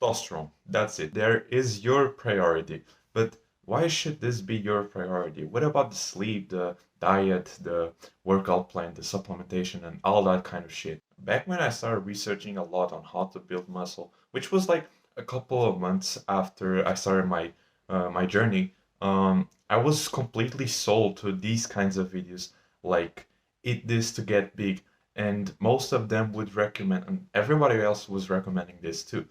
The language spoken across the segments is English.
testosterone. That's it. There is your priority. But why should this be your priority? What about the sleep, the diet, the workout plan, the supplementation, and all that kind of shit? Back when I started researching a lot on how to build muscle, which was like a couple of months after I started my journey, I was completely sold to these kinds of videos, like eat this to get big, and most of them would recommend, and everybody else was recommending this too,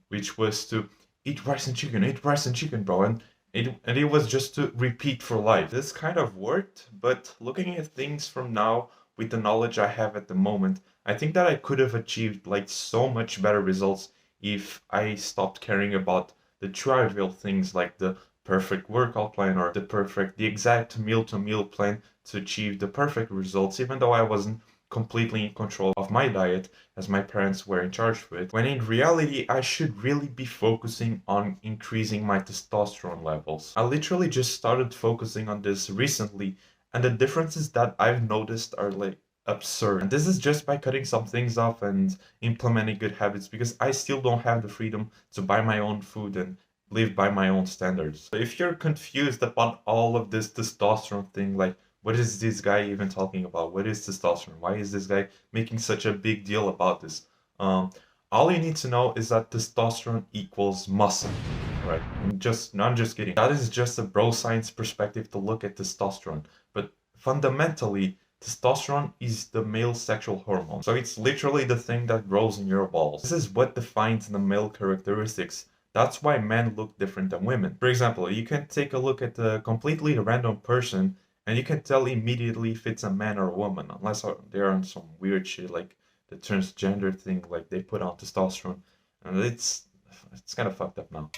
which was to eat rice and chicken, bro, and it was just to repeat for life. This kind of worked, but looking at things from now with the knowledge I have at the moment, I think that I could have achieved like so much better results if I stopped caring about the trivial things like the perfect workout plan or the exact meal to meal plan to achieve the perfect results, even though I wasn't completely in control of my diet as my parents were in charge of it, when in reality I should really be focusing on increasing my testosterone levels. I literally just started focusing on this recently, and the differences that I've noticed are like absurd. And this is just by cutting some things off and implementing good habits, because I still don't have the freedom to buy my own food and live by my own standards. So if you're confused about all of this testosterone thing, like what is this guy even talking about? What is testosterone? Why is this guy making such a big deal about this? Um, all you need to know is that testosterone equals muscle, right? I'm just kidding. That is just a bro science perspective to look at testosterone. But fundamentally, testosterone is the male sexual hormone. So it's literally the thing that grows in your balls. This is what defines the male characteristics. That's why men look different than women. For example, you can take a look at a completely random person and you can tell immediately if it's a man or a woman, unless they're on some weird shit like the transgender thing, like they put on testosterone, and it's kind of fucked up now.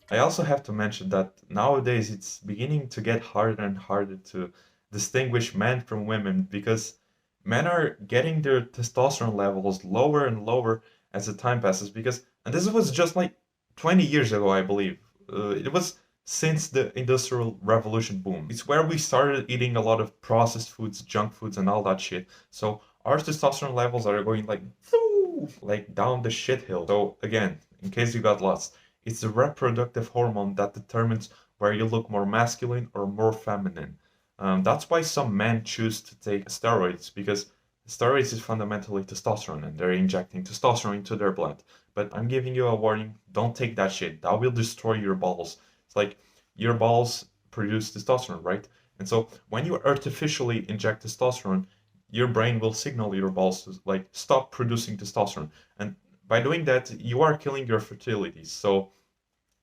I also have to mention that nowadays it's beginning to get harder and harder to distinguish men from women, because men are getting their testosterone levels lower and lower as the time passes. Because, and this was just like 20 years ago, I believe. It was since the Industrial Revolution boom. It's where we started eating a lot of processed foods, junk foods, and all that shit. So our testosterone levels are going like down the shit hill. So again, in case you got lost, it's the reproductive hormone that determines where you look more masculine or more feminine. That's why some men choose to take steroids, because steroids is fundamentally testosterone and they're injecting testosterone into their blood. But I'm giving you a warning, don't take that shit. That will destroy your balls. It's like your balls produce testosterone, right? And so when you artificially inject testosterone, your brain will signal your balls to like stop producing testosterone. And by doing that, you are killing your fertility. So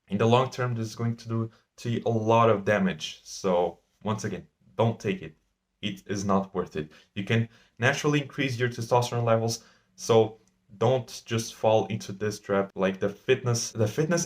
in the long term, this is going to do to you a lot of damage. So once again, don't take it. It is not worth it. You can naturally increase your testosterone levels. So don't just fall into this trap. Like the fitness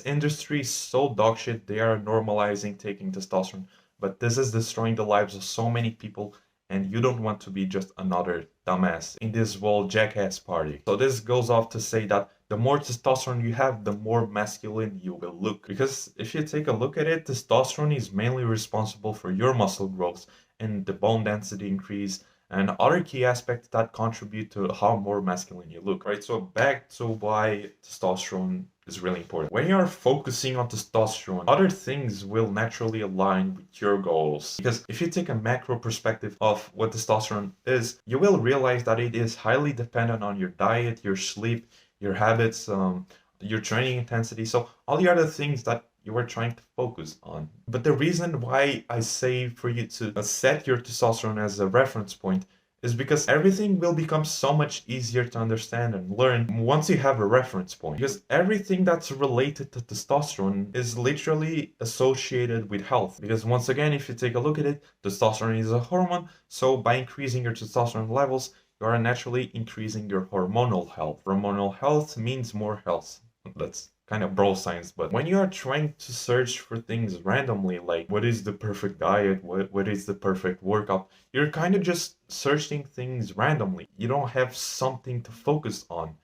industry is so dog shit. They are normalizing taking testosterone, but this is destroying the lives of so many people, and you don't want to be just another dumbass in this whole jackass party. So this goes off to say that the more testosterone you have, the more masculine you will look. Because if you take a look at it, testosterone is mainly responsible for your muscle growth and the bone density increase and other key aspects that contribute to how more masculine you look, right? So back to why testosterone is really important. When you are focusing on testosterone, other things will naturally align with your goals. Because if you take a macro perspective of what testosterone is, you will realize that it is highly dependent on your diet, your sleep, your habits, your training intensity. So all the other things that you are trying to focus on. But the reason why I say for you to set your testosterone as a reference point is because everything will become so much easier to understand and learn once you have a reference point. Because everything that's related to testosterone is literally associated with health. Because once again, if you take a look at it, testosterone is a hormone. So by increasing your testosterone levels, you are naturally increasing your hormonal health. Hormonal health means more health. That's kind of bro science, but when you are trying to search for things randomly, like what is the perfect diet, what is the perfect workout, you're kind of just searching things randomly. You don't have something to focus on.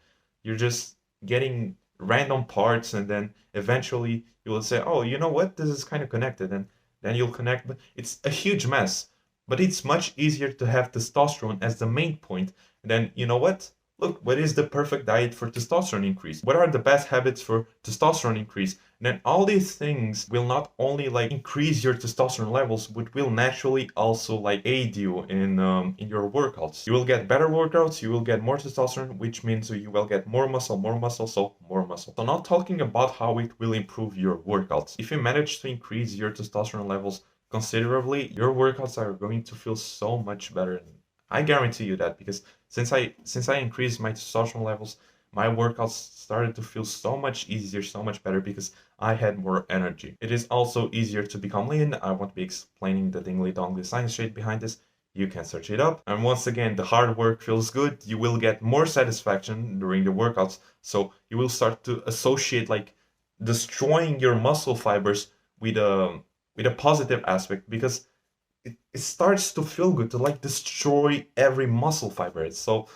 You're just getting random parts, and then eventually you will say, oh, you know what, this is kind of connected, and then you'll connect. But it's a huge mess. But it's much easier to have testosterone as the main point, and then you know what, look, what is the perfect diet for testosterone increase? What are the best habits for testosterone increase? And then all these things will not only like increase your testosterone levels, but will naturally also like aid you in your workouts. You will get better workouts, you will get more testosterone, which means you will get more muscle, so more muscle. So not talking about how it will improve your workouts. If you manage to increase your testosterone levels considerably, your workouts are going to feel so much better. I guarantee you that, because since I increased my testosterone levels, my workouts started to feel so much easier, so much better, because I had more energy. It is also easier to become lean. I won't be explaining the dingly dongly science shade behind this. You can search it up. And once again, the hard work feels good. You will get more satisfaction during the workouts. So you will start to associate like destroying your muscle fibers with a positive aspect, because it starts to feel good to like destroy every muscle fiber. So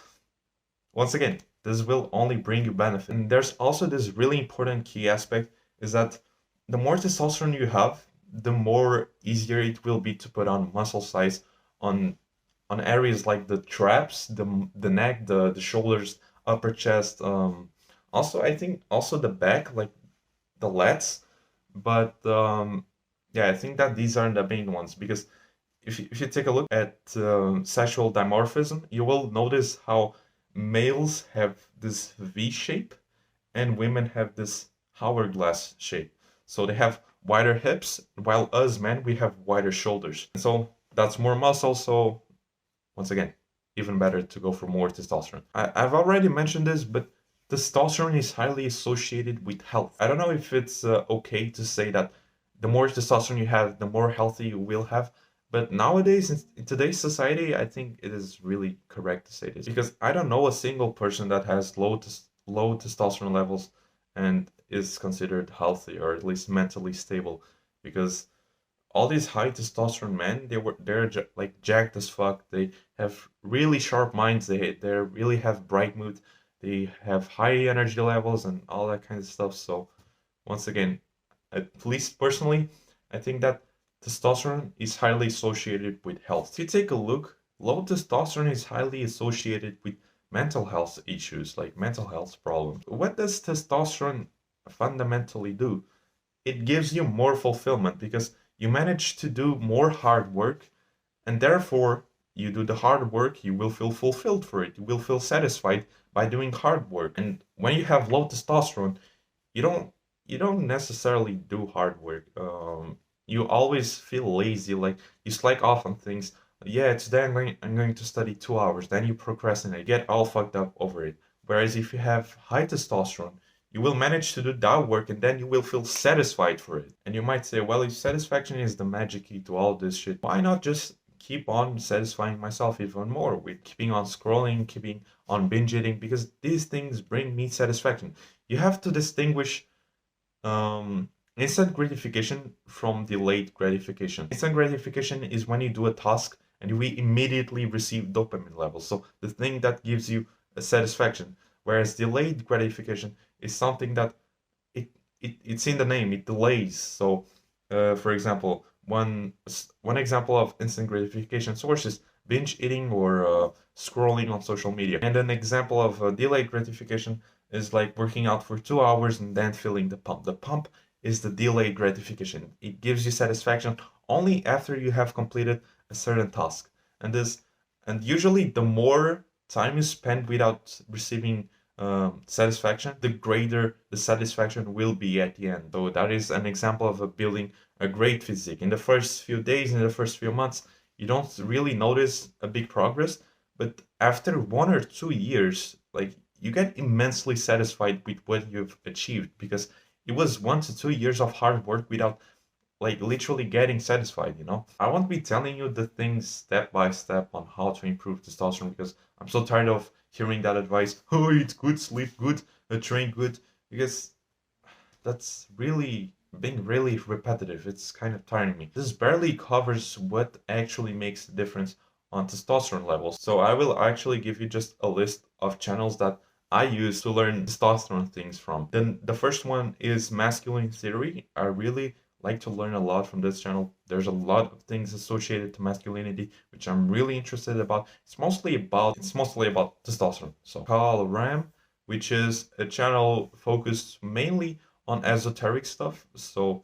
once again, this will only bring you benefit. And there's also this really important key aspect, is that the more testosterone you have, the more easier it will be to put on muscle size on areas like the traps, the neck, the shoulders, upper chest. Also, I think also the back, like the lats. But yeah, I think that these are the main ones, because if you take a look at sexual dimorphism, you will notice how males have this V shape and women have this hourglass shape. So they have wider hips, while us men, we have wider shoulders. And so that's more muscle. So once again, even better to go for more testosterone. I've already mentioned this, but testosterone is highly associated with health. I don't know if it's okay to say that the more testosterone you have, the more healthy you will have. But nowadays, in today's society, I think it is really correct to say this, because I don't know a single person that has low testosterone levels and is considered healthy, or at least mentally stable, because all these high testosterone men, they're like jacked as fuck. They have really sharp minds. They really have bright mood. They have high energy levels and all that kind of stuff. So once again, at least personally, I think that testosterone is highly associated with health. If you take a look, low testosterone is highly associated with mental health issues, like mental health problems. What does testosterone fundamentally do? It gives you more fulfillment, because you manage to do more hard work, and therefore you do the hard work, you will feel fulfilled for it, you will feel satisfied by doing hard work. And when you have low testosterone, you don't necessarily do hard work. You always feel lazy, like you slack off on things. Yeah, today I'm going to study 2 hours. Then you procrastinate, get all fucked up over it. Whereas if you have high testosterone, you will manage to do that work, and then you will feel satisfied for it. And you might say, well, if satisfaction is the magic key to all this shit, why not just keep on satisfying myself even more with keeping on scrolling, keeping on binge eating? Because these things bring me satisfaction. You have to distinguish instant gratification from delayed gratification. Instant gratification is when you do a task and we immediately receive dopamine levels. So the thing that gives you a satisfaction. Whereas delayed gratification is something that it's in the name, it delays. So for example, one example of instant gratification source is binge eating or scrolling on social media. And an example of delayed gratification is like working out for 2 hours and then feeling the pump. The pump is the delayed gratification. It gives you satisfaction only after you have completed a certain task. And usually the more time you spend without receiving satisfaction, the greater the satisfaction will be at the end. So that is an example of building a great physique. In the first few days, in the first few months, you don't really notice a big progress, but after 1 or 2 years, like you get immensely satisfied with what you've achieved, because it was 1 to 2 years of hard work without like literally getting satisfied, you know? I won't be telling you the things step by step on how to improve testosterone, because I'm so tired of hearing that advice. Oh, eat good, sleep good, train good, because that's really being really repetitive. It's kind of tiring me. This barely covers what actually makes the difference on testosterone levels. So I will actually give you just a list of channels that I use to learn testosterone things from. Then the first one is Masculine Theory. I really like to learn a lot from this channel. There's a lot of things associated to masculinity, which I'm really interested about. It's mostly about testosterone. So call Ram, which is a channel focused mainly on esoteric stuff. So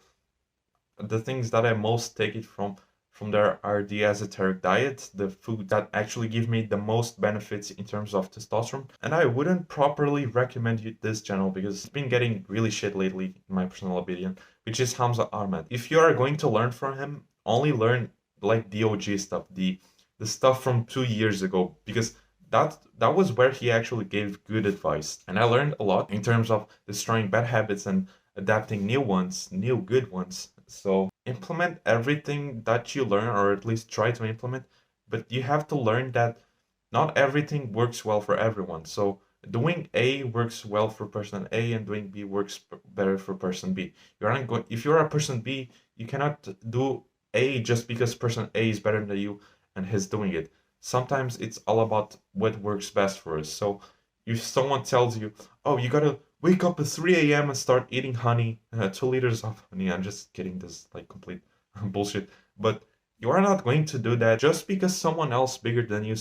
the things that I most take it from there are the esoteric diet, the food that actually give me the most benefits in terms of testosterone. And I wouldn't properly recommend you this channel because it's been getting really shit lately, in my personal opinion, which is Hamza Ahmed. If you are going to learn from him, only learn like the OG stuff, the stuff from 2 years ago, because that was where he actually gave good advice. And I learned a lot in terms of destroying bad habits and adapting new ones, new good ones. So implement everything that you learn, or at least try to implement, but you have to learn that not everything works well for everyone. So doing A works well for person A and doing B works better for person B. You're not going if you're a person B, you cannot do A just because person A is better than you and he's doing it. Sometimes it's all about what works best for us. So if someone tells you, "Oh, you gotta wake up at 3 a.m. and start eating honey, 2 liters of honey." I'm just kidding, this like complete bullshit. But you are not going to do that just because someone else bigger than you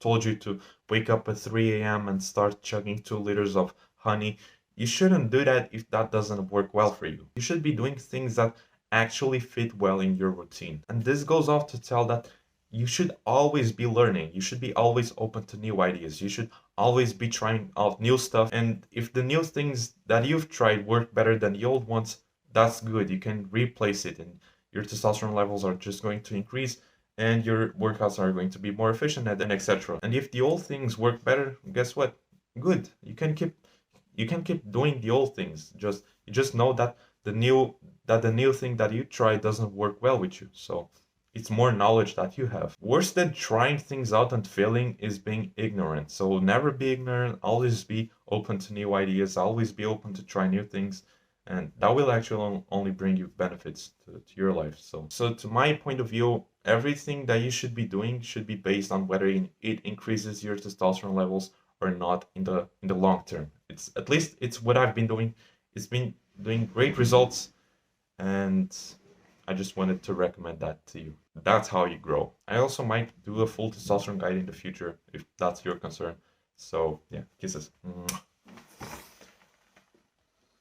told you to wake up at 3 a.m. and start chugging 2 liters of honey. You shouldn't do that if that doesn't work well for you. You should be doing things that actually fit well in your routine. And this goes off to tell that you should always be learning. You should be always open to new ideas. You should always be trying out new stuff. And if the new things that you've tried work better than the old ones, that's good. You can replace it and your testosterone levels are just going to increase and your workouts are going to be more efficient and etc. And if the old things work better, guess what? Good. You can keep doing the old things. You just know that the new thing that you try doesn't work well with you. So it's more knowledge that you have. Worse than trying things out and failing is being ignorant. So never be ignorant, always be open to new ideas, always be open to try new things. And that will actually only bring you benefits to your life. So to my point of view, everything that you should be doing should be based on whether it increases your testosterone levels or not in the long term. It's at least it's what I've been doing. It's been doing great results, and I just wanted to recommend that to you. That's how you grow. I also might do a full testosterone guide in the future if that's your concern. So yeah, kisses. Mwah.